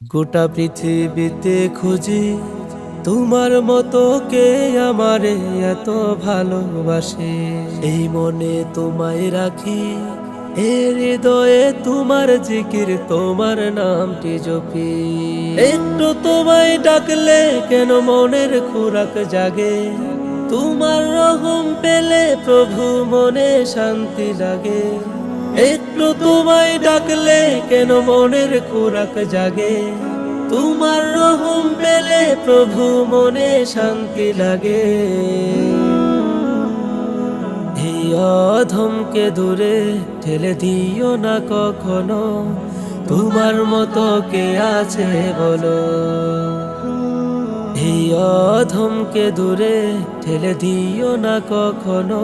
গোটা পৃথিবীতে খুঁজি তোমার মতো কে আমারে এত ভালোবাসে। এই মনে তোমায় রাখি, এ হৃদয়ে তোমার জিকির, তোমার নামটি জপি। একটু তোমায় ডাকলে কেন মনের খোরাক জাগে, তোমার রহম পেলে প্রভু মনে শান্তি লাগে। একটু তোমায় ডাকলে কেন মনের খোরাক জাগে, তোমার রহম পেলে প্রভু মনে শান্তি লাগে। এই অধমকে দূরে ঠেলে দিও না কখনো, তোমার মতো কে আছে বলো। এই অধমকে দূরে ঠেলে দিও না কখনো,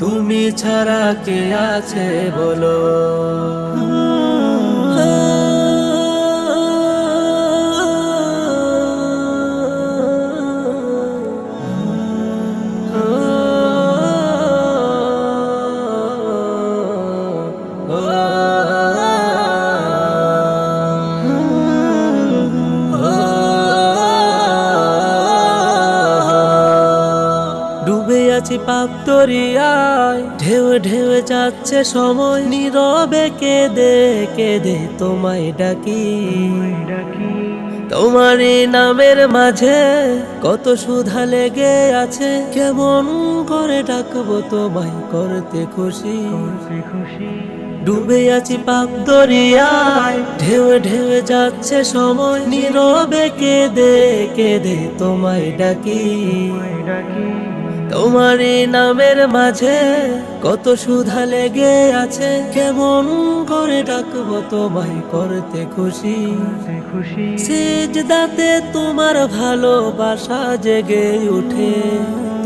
তুমি ছাড়া কে আছে বলো। ডুবে আছি পাপ দরিয়ায়, ঢেউ ঢেউ যাচ্ছে সময়, নীরবে কেঁদে কেঁদে তোমায় ডাকি। তোমার এই নামের মাঝে কত সুধা লেগে আছে, কেমন করে ডাকবো তোমায় করতে খুশি। ডুবে আছি পাপ দরিয়ায়, ঢেউ ঢেউ যাচ্ছে সময়, নীরবে কেঁদে কেঁদে তোমায় ডাকি। তোমার এই নামের মাঝে কত সুধা লেগে আছে, কেমন করে ডাকবো তোমায় করতে খুশি। সিজদাতে তোমার ভালোবাসা জেগে উঠে,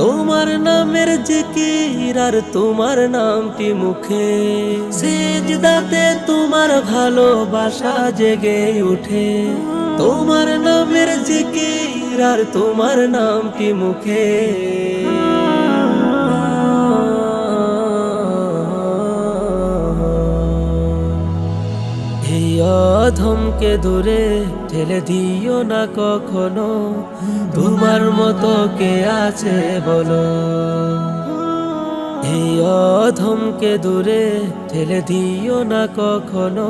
তোমার নামের জিকির আর তোমার নামটি মুখে। সিজদাতে তোমার ভালোবাসা জেগে উঠে, তোমার নামের জিকির আর তোমার নামটি মুখে। এই অধমকে দূরে ঠেলে দিও না কখনো, তোমার মতো কে আছে বলো। এই অধমকে দূরে ঠেলে দিও না কখনো,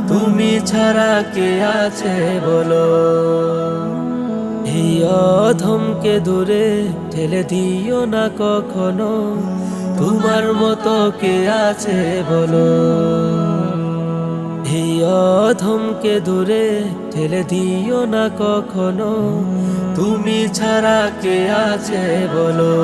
তুমি ছাড়া কে আছে বলো। এই অধমকে দূরে ঠেলে দিও না কখনো, তোমার মতো কে আছে বলো। এই অধমকে দূরে ঠেলে দিও না কখনো, তুমি ছাড়া কে আছে বলো।